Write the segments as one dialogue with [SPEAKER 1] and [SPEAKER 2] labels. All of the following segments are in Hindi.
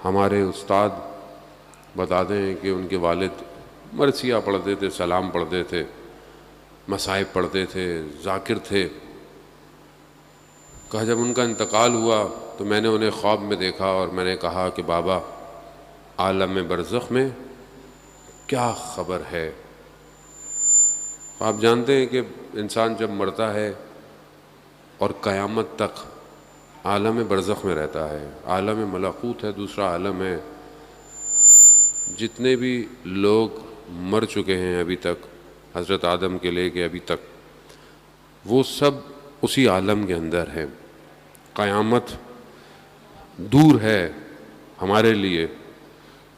[SPEAKER 1] हमारे उस्ताद बताते हैं कि उनके वालिद मरसिया पढ़ते थे, सलाम पढ़ते थे, मसाइब पढ़ते थे, ज़ाकिर थे। कहा जब उनका इंतकाल हुआ तो मैंने उन्हें ख्वाब में देखा और मैंने कहा कि बाबा आलम बरज़ख में क्या ख़बर है। आप जानते हैं कि इंसान जब मरता है और क़यामत तक आलम बरज़ख में रहता है, आलम मलाकूत है, दूसरा आलम है। जितने भी लोग मर चुके हैं अभी तक, हज़रत आदम के लेके अभी तक, वो सब उसी आलम के अंदर हैं। क़यामत दूर है हमारे लिए,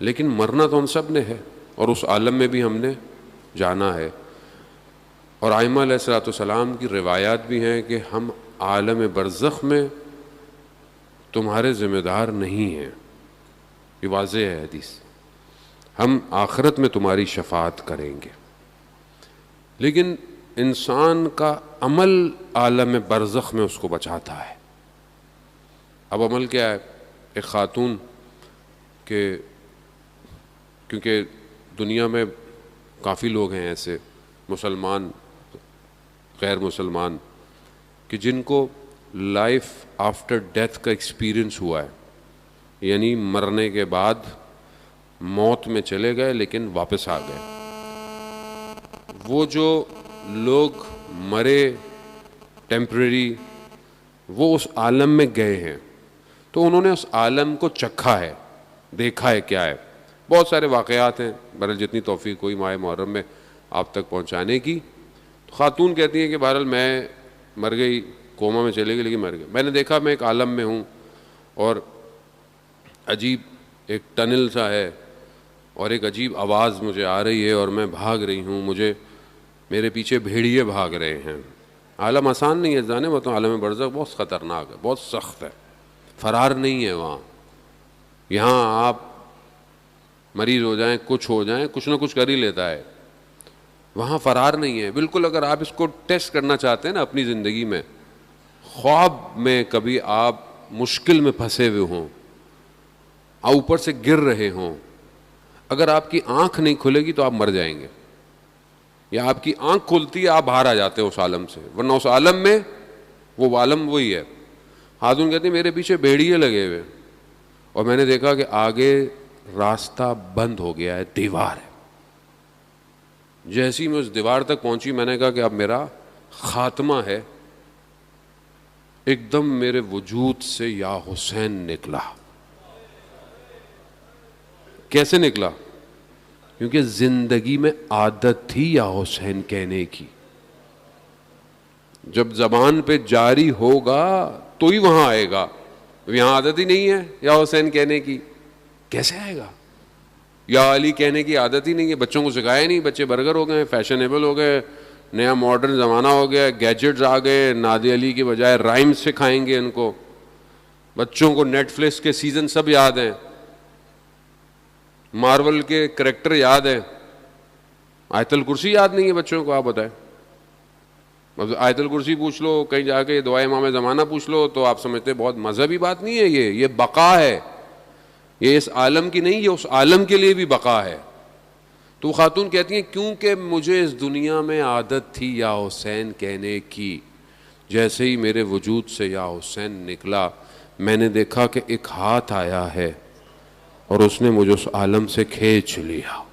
[SPEAKER 1] लेकिन मरना तो हम सब ने है और उस आलम में भी हमने जाना है। और आइमा अलैहिस्सलाम की रिवायात भी हैं कि हम आलम बरज़ख में तुम्हारे ज़िम्मेदार नहीं हैं, ये वाज़ेह है हदीस। हम आखिरत में तुम्हारी शफ़ाअत करेंगे। लेकिन इंसान का अमल आलम बरज़ख में उसको बचाता है। अब अमल क्या है? एक ख़ातून के, क्योंकि दुनिया में काफ़ी लोग हैं ऐसे मुसलमान गैर मुसलमान कि जिनको लाइफ आफ्टर डेथ का एक्सपीरियंस हुआ है, यानी मरने के बाद मौत में चले गए लेकिन वापस आ गए। वो जो लोग मरे टेम्परेरी, वो उस आलम में गए हैं तो उन्होंने उस आलम को चखा है, देखा है क्या है। बहुत सारे वाक़यात हैं, बहरहाल जितनी तौफीक हुई माह मुहर्रम में आप तक पहुंचाने की। तो ख़ातून कहती हैं कि बहरहाल मैं मर गई, कोमा में चली गई लेकिन मर गई। मैंने देखा मैं एक आलम में हूँ और अजीब एक टनल सा है और एक अजीब आवाज़ मुझे आ रही है और मैं भाग रही हूँ, मुझे मेरे पीछे भेड़िए भाग रहे हैं। आलम आसान नहीं है, जाने बताओ, आलम बरज़ख बहुत ख़तरनाक है, बहुत सख्त है, फरार नहीं है वहाँ। यहाँ आप मरीज़ हो जाएं, कुछ हो जाएं, कुछ ना कुछ कर ही लेता है, वहाँ फरार नहीं है बिल्कुल। अगर आप इसको टेस्ट करना चाहते हैं ना अपनी ज़िंदगी में, ख्वाब में कभी आप मुश्किल में फंसे हुए हों, ऊपर से गिर रहे हों, अगर आपकी आंख नहीं खुलेगी तो आप मर जाएंगे, या आपकी आंख खुलती है आप बाहर आ जाते हो उस आलम से, वरना उस आलम में वो आलम वही है। खातून कहती मेरे पीछे भेड़िए लगे हुए और मैंने देखा कि आगे रास्ता बंद हो गया है, दीवार है। जैसे ही मैं उस दीवार तक पहुंची मैंने कहा कि अब मेरा खात्मा है। एकदम मेरे वजूद से या हुसैन निकला। कैसे निकला? क्योंकि जिंदगी में आदत थी या हुसैन कहने की। जब जबान पे जारी होगा तो ही वहां आएगा, यहां आदत ही नहीं है या हुसैन कहने की, कैसे आएगा? या अली कहने की आदत ही नहीं है, बच्चों को सिखाया नहीं, बच्चे बर्गर हो गए, फैशनेबल हो गए, नया मॉडर्न ज़माना हो गया, गैजेट्स आ गए, नादे अली की बजाय राइम्स सिखाएंगे इनको। बच्चों को नेटफ्लिक्स के सीज़न सब याद हैं, मार्वल के करैक्टर याद हैं, आयतुल कुर्सी याद नहीं है बच्चों को। आप बताएं, अब आयतुल कुर्सी पूछ लो, कहीं जाके दुआ इमाम ज़माना पूछ लो तो आप समझते बहुत मजहबी बात नहीं है, ये बका है, ये इस आलम की नहीं, ये उस आलम के लिए भी बका है। तो खातून कहती हैं क्योंकि मुझे इस दुनिया में आदत थी या हुसैन कहने की, जैसे ही मेरे वजूद से या हुसैन निकला मैंने देखा कि एक हाथ आया है और उसने मुझे उस आलम से खींच लिया।